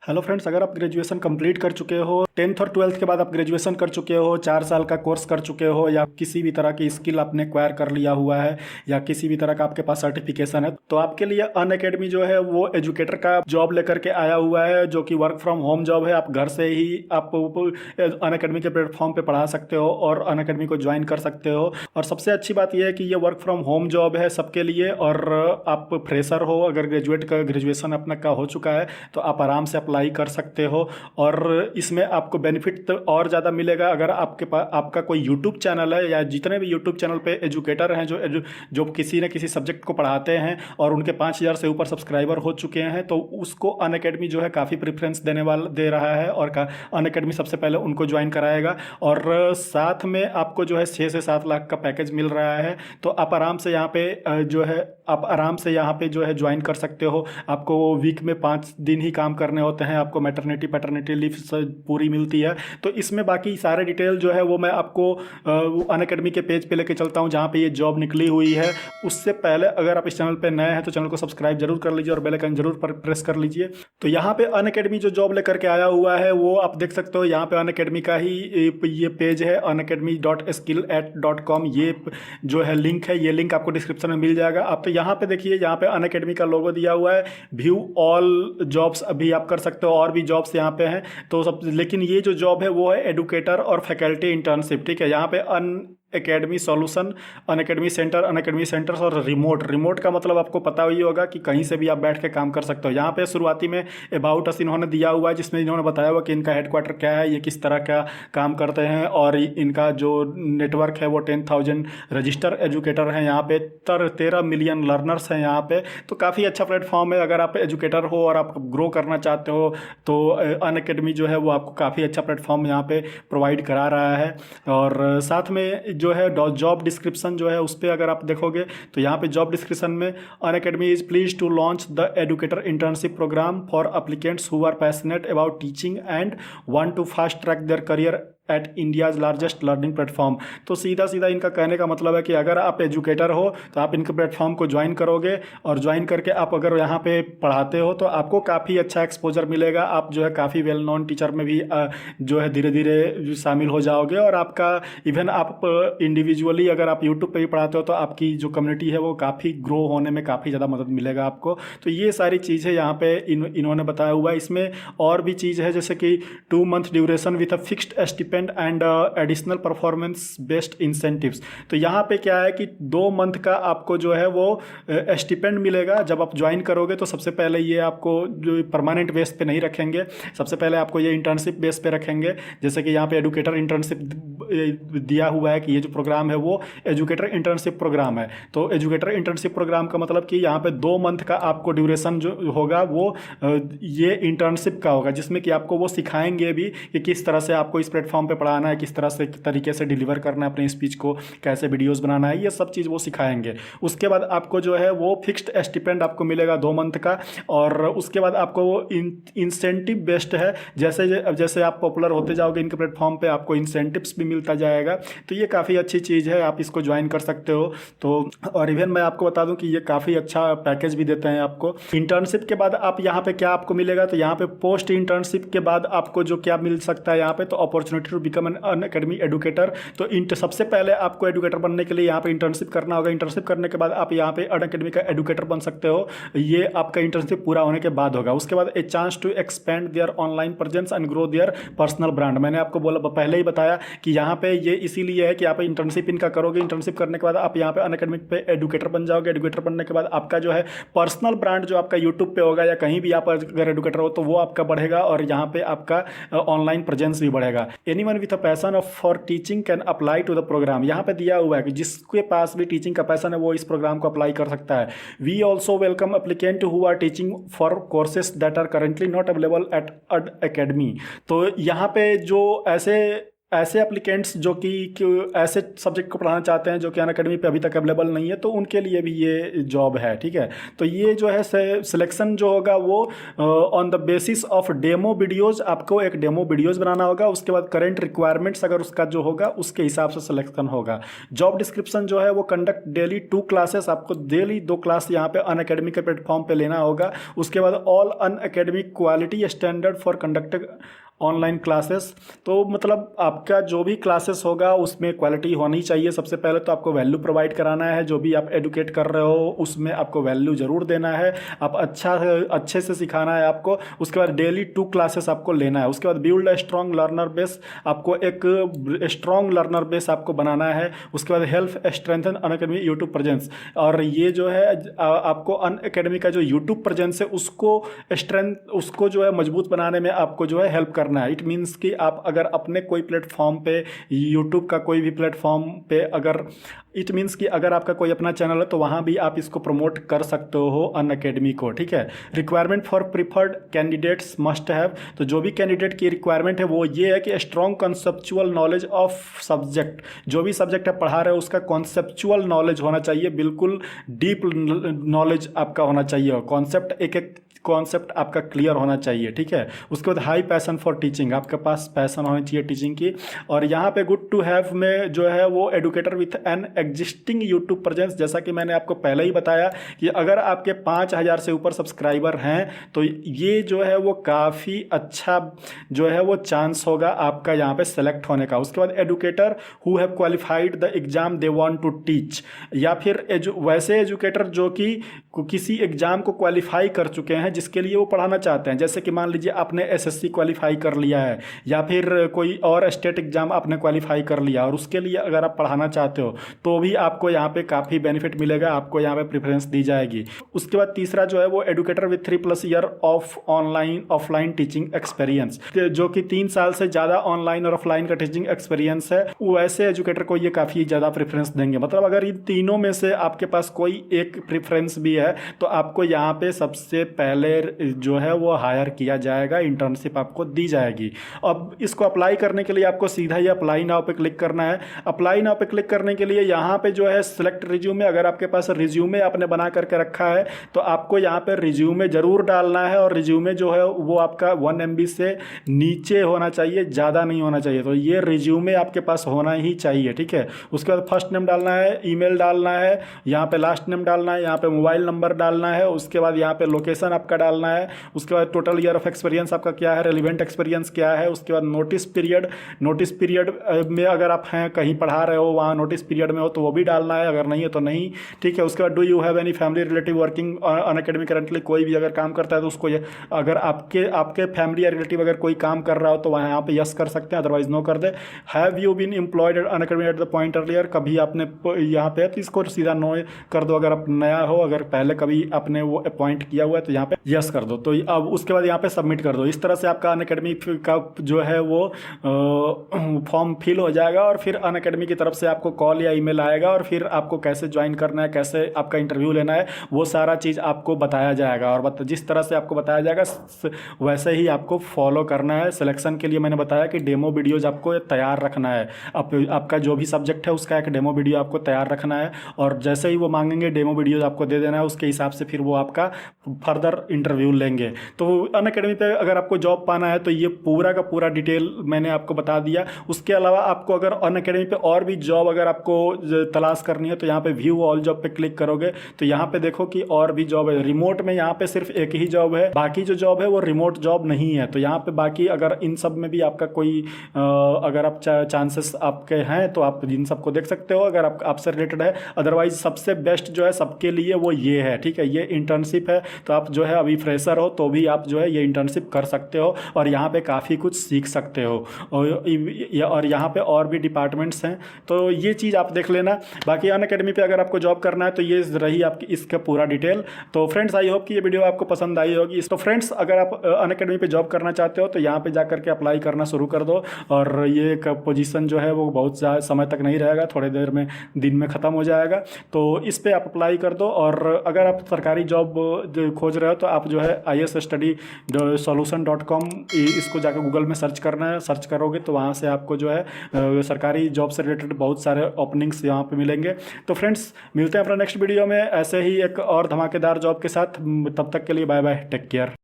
Hello friends, अगर आप graduation complete कर चुके हो, 10th और 12th के बाद आप ग्रेजुएशन कर चुके हो, 4 साल का कोर्स कर चुके हो, या किसी भी तरह की स्किल आपने एक्वायर कर लिया हुआ है, या किसी भी तरह का आपके पास सर्टिफिकेशन है, तो आपके लिए अनअकैडमी जो है वो एजुकेटर का जॉब लेकर के आया हुआ है, जो कि वर्क फ्रॉम होम जॉब है। आप घर से ही आप अनअकैडमी के प्लेटफॉर्म पे पढ़ा सकते हो और अनअकैडमी को ज्वाइन कर सकते हो। और सबसे अच्छी बात यह है कि ये वर्क फ्रॉम होम जॉब है सबके लिए, और आप फ्रेशर हो, अगर ग्रेजुएशन अपना का हो चुका है तो आप आराम से अप्लाई कर सकते हो। और इसमें आपको बेनिफिट तो और ज़्यादा मिलेगा अगर आपके पास आपका कोई यूट्यूब चैनल है, या जितने भी यूट्यूब चैनल पे एजुकेटर हैं जो किसी न किसी सब्जेक्ट को पढ़ाते हैं और उनके 5,000 से ऊपर सब्सक्राइबर हो चुके हैं, तो उसको अनअकैडमी जो है काफ़ी प्रेफरेंस दे रहा है, और अनअकैडमी सबसे पहले उनको ज्वाइन कराएगा। और साथ में आपको जो है 6 से 7 लाख का पैकेज मिल रहा है। तो आप आराम से यहाँ पे जो है ज्वाइन कर सकते हो। आपको वीक में 5 दिन ही काम करने होते हैं, आपको मैटरनिटी पैटर्निटी लीव पूरी मिलती है। तो इसमें बाकी सारे डिटेल जो है वो मैं आपको अनअकैडमी के पेज पे लेके चलता हूँ, जहाँ पे ये जॉब निकली हुई है। उससे पहले अगर आप इस चैनल पे नए हैं तो चैनल को सब्सक्राइब जरूर कर लीजिए और बेल आइकन जरूर प्रेस कर लीजिए। तो यहाँ पे अनअकैडमी जो जॉब लेकर के आया हुआ है वो आप देख सकते हो। यहाँ पे अनअकैडमी का ही ये पेज है, unacademy.skill@.com। ये जो है लिंक है, ये लिंक आपको डिस्क्रिप्शन में मिल जाएगा। आप तो यहाँ पे देखिए, यहाँ पे अनअकैडमी का लोगो दिया हुआ है, व्यू ऑल जॉब्स अभी आप कर सकते हो, और भी जॉब्स यहाँ पे हैं। तो सब, लेकिन ये जो जॉब है वो है एडुकेटर और फैकल्टी इंटर्नशिप। ठीक है, यहाँ पे अनअकैडमी सॉल्यूशन, अनअकैडमी सेंटर्स और रिमोट का मतलब आपको पता ही होगा कि कहीं से भी आप बैठ के काम कर सकते हो। यहाँ पे शुरुआती में अबाउट अस इन्होंने दिया हुआ है, जिसमें इन्होंने बताया हुआ कि इनका हेडक्वार्टर क्या है, ये किस तरह का काम करते हैं, और इनका जो नेटवर्क है वो 10,000 रजिस्टर एजुकेटर हैं यहाँ पे, 13 मिलियन लर्नर्स हैं यहाँ पे। तो काफ़ी अच्छा प्लेटफॉर्म है। अगर आप एजुकेटर हो और आप ग्रो करना चाहते हो तो अनअकैडमी जो है वो आपको काफ़ी अच्छा प्लेटफॉर्म यहाँ पे प्रोवाइड करा रहा है। और साथ में जो है जॉब डिस्क्रिप्शन जो है उस पर अगर आप देखोगे तो यहाँ पे जॉब डिस्क्रिप्शन में Unacademy is pleased to launch the educator internship programme for applicants who are passionate about teaching and want to fast track their career at India's largest learning platform. तो सीधा सीधा इनका कहने का मतलब है कि अगर आप एजुकेटर हो तो आप इनके प्लेटफॉर्म को ज्वाइन करोगे, और ज्वाइन करके आप अगर यहाँ पे पढ़ाते हो तो आपको काफ़ी अच्छा एक्सपोजर मिलेगा। आप जो है काफ़ी वेल नोन टीचर में भी जो है धीरे धीरे शामिल हो जाओगे, और आपका इवन आप इंडिविजुअली अगर आप यूट्यूब पे भी पढ़ाते हो तो आपकी जो कम्युनिटी है वो काफ़ी ग्रो होने में काफ़ी ज़्यादा मदद मिलेगा आपको। तो ये सारी चीज़ें यहाँ पे इन्होंने बताया हुआ है। इसमें और भी चीज़ है, जैसे कि 2 month duration with a fixed stipend and additional performance based incentives. तो यहाँ पे क्या है कि 2 मंथ का आपको जो है वो स्टिपेंड मिलेगा जब आप ज्वाइन करोगे। तो सबसे पहले ये आपको जो परमानेंट बेस पे नहीं रखेंगे, सबसे पहले आपको ये इंटर्नशिप बेस पे रखेंगे। जैसे कि यहाँ पे एडुकेटर इंटर्नशिप दिया हुआ है कि ये जो प्रोग्राम है वो एजुकेटर इंटर्नशिप प्रोग्राम है। तो एजुकेटर इंटर्नशिप प्रोग्राम का मतलब कि यहाँ पे 2 मंथ का आपको ड्यूरेशन जो होगा वो ये इंटर्नशिप का होगा, जिसमें कि आपको वो सिखाएंगे भी कि किस तरह से आपको इस प्लेटफॉर्म पे पढ़ाना है, किस तरह से तरीके से डिलीवर करना है अपने स्पीच को, कैसे वीडियोस बनाना है, ये सब चीज़ वो सिखाएंगे। उसके बाद आपको जो है वो फिक्स्ड स्टिपेंड आपको मिलेगा 2 मंथ का। और उसके बाद आपको वो इंसेंटिव बेस्ड है, जैसे आप पॉपुलर होते जाओगे इनके प्लेटफॉर्म पे आपको इंसेंटिव्स भी मिलता जाएगा। तो ये काफ़ी अच्छी चीज़ है, आप इसको ज्वाइन कर सकते हो। तो और इवन मैं आपको बता दूं कि ये काफ़ी अच्छा पैकेज भी देते हैं आपको। इंटर्नशिप के बाद आप यहाँ पे क्या आपको मिलेगा, तो यहाँ पे पोस्ट इंटर्नशिप के बाद आपको जो क्या मिल सकता है यहाँ पे, तो opportunity to become an Unacademy educator. तो सबसे पहले आपको एडुकेटर बनने के लिए यहाँ पे इंटर्नशिप करना होगा। इंटर्नशिप करने के बाद आप यहाँ पे अनअकैडमी का एडुकेटर बन सकते हो। ये आपका इंटर्नशिप पूरा होने के बाद होगा। उसके बाद a chance to expand their online presence and grow their personal brand. मैंने आपको बोला पहले ही बताया कि यहाँ पे ये इसीलिए है कि आप इंटर्नशिप इनका करोगे। इंटर्नशिप करने के बाद आप यहाँ पे अनअकैडमी पे एडुकेटर बन जाओगे। एडुकेटर बनने के बाद आपका जो है पर्सनल ब्रांड जो आपका यूट्यूब पे होगा या कहीं भी आप अगर एडुकेटर हो तो वो आपका बढ़ेगा, और यहाँ पे आपका ऑनलाइन प्रेजेंस भी बढ़ेगा। Anyone with a passion for teaching can apply to the programme. यहाँ पे दिया हुआ है कि जिसके पास भी टीचिंग का पैशन है वो इस प्रोग्राम को अप्लाई कर सकता है। We also welcome applicant who are teaching for courses that are currently not available at Unacademy. तो यहाँ पे जो ऐसे ऐसे एप्लीकेंट्स जो कि ऐसे सब्जेक्ट को पढ़ाना चाहते हैं जो कि अनअकैडमी पे अभी तक अवेलेबल नहीं है, तो उनके लिए भी ये जॉब है, ठीक है। तो ये जो है सिलेक्शन जो होगा वो on the basis of demo videos, आपको एक डेमो वीडियोज़ बनाना होगा, उसके बाद करंट रिक्वायरमेंट्स अगर उसका जो होगा उसके हिसाब से सिलेक्शन होगा। जॉब डिस्क्रिप्शन जो है वो कंडक्ट डेली 2 क्लासेस, आपको डेली 2 क्लास यहाँ पे अनअकैडमी के प्लेटफॉर्म पे लेना होगा। उसके बाद all Unacademy quality standard for conducting online classes. तो मतलब आपका जो भी क्लासेस होगा उसमें क्वालिटी होनी चाहिए। सबसे पहले तो आपको वैल्यू प्रोवाइड कराना है, जो भी आप एडुकेट कर रहे हो उसमें आपको वैल्यू ज़रूर देना है, आप अच्छे से सिखाना है आपको। उसके बाद डेली 2 क्लासेस आपको लेना है। उसके बाद बिल्ड स्ट्रॉन्ग लर्नर बेस, आपको एक स्ट्रॉन्ग लर्नर बेस आपको बनाना है। उसके बाद help strengthen Unacademy YouTube presence, और ये जो है आपको अनअकैडमी का जो यूट्यूब प्रेजेंस है उसको जो है मजबूत बनाने में आपको जो है हेल्प करना है। इट मीन्स कि आप अगर अपने कोई प्लेटफॉर्म पे, यूट्यूब का कोई भी प्लेटफॉर्म पे अगर, इट मीन्स कि अगर आपका कोई अपना चैनल है तो वहाँ भी आप इसको प्रमोट कर सकते हो अनअकैडमी को, ठीक है। Requirement for preferred candidates must have, तो जो भी कैंडिडेट की रिक्वायरमेंट है वो ये है कि strong conceptual knowledge of subject, जो भी सब्जेक्ट आप पढ़ा रहे हो उसका कॉन्सेप्चुअल नॉलेज होना चाहिए, बिल्कुल डीप नॉलेज आपका होना चाहिए, कॉन्सेप्ट एक एक कॉन्सेप्ट आपका क्लियर होना चाहिए, ठीक है। उसके बाद हाई पैशन फॉर टीचिंग, आपके पास पैशन होनी चाहिए टीचिंग की। और यहाँ पे गुड टू हैव में जो है वो educator with an existing YouTube presence, जैसा कि मैंने आपको पहले ही बताया कि अगर आपके 5000 से ऊपर सब्सक्राइबर हैं तो ये जो है वो काफ़ी अच्छा जो है वो चांस होगा आपका यहाँ पे सेलेक्ट होने का। उसके बाद educator who have qualified the exam they want to teach, या फिर वैसे एजुकेटर जो कि किसी एग्जाम को क्वालिफाई कर चुके हैं जिसके लिए वो पढ़ाना चाहते हैं। जैसे कि मान लीजिए आपने एसएससी क्वालिफाई कर लिया है या फिर कोई और स्टेट एग्जाम आपने क्वालिफाई कर लिया और उसके लिए अगर आप पढ़ाना चाहते हो तो भी आपको यहाँ पे काफ़ी बेनिफिट मिलेगा, आपको यहाँ पे प्रेफरेंस दी जाएगी। उसके बाद तीसरा जो है वो educator with 3+ year of online offline teaching experience, जो कि 3 साल से ज़्यादा ऑनलाइन और ऑफलाइन का टीचिंग एक्सपीरियंस है, वैसे एजुकेटर को ये काफ़ी ज़्यादा प्रेफरेंस देंगे। मतलब अगर इन तीनों में से आपके पास कोई एक प्रेफरेंस भी है तो आपको यहाँ पे सबसे पहले जो है वो हायर किया जाएगा, इंटर्नशिप आपको दी जाएगी। अब इसको अप्लाई करने के लिए आपको सीधा ही अप्लाई नाउ पे क्लिक करना है। अप्लाई नाउ पे क्लिक करने के लिए यहाँ पे जो है सिलेक्ट रिज्यूमे, अगर आपके पास रिज्यूमे आपने बना करके रखा है तो आपको यहाँ पे रिज्यूमे ज़रूर डालना है, और रिज्यूमे जो है वो आपका 1 MB से नीचे होना चाहिए, ज़्यादा नहीं होना चाहिए। तो ये रिज्यूमे आपके पास होना ही चाहिए, ठीक है। उसके बाद फर्स्ट नेम डालना है, ईमेल डालना है, यहाँ पे लास्ट नेम डालना है, यहाँ पे मोबाइल नंबर डालना है, उसके बाद यहाँ पे लोकेशन आपका डालना है, उसके बाद टोटल ईयर ऑफ एक्सपीरियंस आपका क्या है, रेलिवेंट एक्सपीरियंस क्या है, उसके बाद नोटिस पीरियड में अगर आप हैं कहीं पढ़ा रहे हो वहाँ नोटिस पीरियड में हो तो वो भी डालना है, अगर नहीं है तो नहीं, ठीक है। उसके बाद do you have any family relative working Unacademy currently, कोई भी अगर काम करता है तो उसको अगर आपके फैमिली या रिलेटिव अगर कोई काम कर रहा हो तो वहाँ यहाँ पे यस कर सकते हैं, अदरवाइज नो कर दे। Have you been employed Unacademy at the point earlier, कभी आपने यहाँ पे तो इसको सीधा नो कर दो, अगर आप नया हो, अगर पहले कभी आपने वो अपॉइंट किया हुआ है तो यहाँ पे यस कर दो। तो अब उसके बाद यहाँ पे सबमिट कर दो। इस तरह से आपका अनअकैडमी का जो है वो फॉर्म फिल हो जाएगा और फिर अनअकैडमी की तरफ से आपको कॉल या ईमेल आएगा और फिर आपको कैसे ज्वाइन करना है, कैसे आपका इंटरव्यू लेना है, वो सारा चीज़ आपको बताया जाएगा। और जिस तरह से आपको बताया जाएगा वैसे ही आपको फॉलो करना है। सिलेक्शन के लिए मैंने बताया कि डेमो वीडियोज़ आपको तैयार रखना है, आपका जो भी सब्जेक्ट है उसका एक डेमो वीडियो आपको तैयार रखना है, और जैसे ही वो मांगेंगे डेमो वीडियोज़ आपको दे देना है, उसके हिसाब से फिर वो आपका फर्दर इंटरव्यू लेंगे। तो अनअकैडमी पे अगर आपको जॉब पाना है तो ये पूरा का पूरा डिटेल मैंने आपको बता दिया। उसके अलावा आपको अगर अनअकैडमी पे और भी जॉब अगर आपको तलाश करनी है तो यहाँ पे व्यू ऑल जॉब पे क्लिक करोगे तो यहाँ पे देखो कि और भी जॉब है। रिमोट में यहाँ पे सिर्फ एक ही जॉब है, बाकी जो जॉब है वो रिमोट जॉब नहीं है। तो यहाँ पे बाकी अगर इन सब में भी आपका कोई अगर आप चांसेस आपके हैं तो आप इन सबको देख सकते हो अगर आपसे रिलेटेड है। अदरवाइज सबसे बेस्ट जो है सबके लिए वो ये है, ठीक है। ये इंटर्नशिप है, तो आप जो है अभी फ्रेशर हो तो भी आप जो है ये इंटर्नशिप कर सकते हो और यहाँ पे काफ़ी कुछ सीख सकते हो। और यहाँ पे और भी डिपार्टमेंट्स हैं, तो ये चीज़ आप देख लेना। बाकी अनअकैडमी पे अगर आपको जॉब करना है तो ये रही आपकी इसका पूरा डिटेल। तो फ्रेंड्स आई होप कि ये वीडियो आपको पसंद आई होगी। तो फ्रेंड्स अगर आप अनअकैडमी पे जॉब करना चाहते हो तो यहाँ पे जा करके अप्लाई करना शुरू कर दो, और ये पोजीशन जो है वो बहुत ज़्यादा समय तक नहीं रहेगा, थोड़ी देर में दिन में ख़त्म हो जाएगा। तो इस पर आप अप्लाई कर दो। और अगर आप सरकारी जॉब खोज रहे हो तो आप जो है IASstudy solution.com इसको जाकर गूगल में सर्च करना है, सर्च करोगे तो वहाँ से आपको जो है सरकारी जॉब से रिलेटेड बहुत सारे ओपनिंग्स यहाँ पे मिलेंगे। तो फ्रेंड्स मिलते हैं अपना नेक्स्ट वीडियो में ऐसे ही एक और धमाकेदार जॉब के साथ। तब तक के लिए बाय बाय, टेक केयर।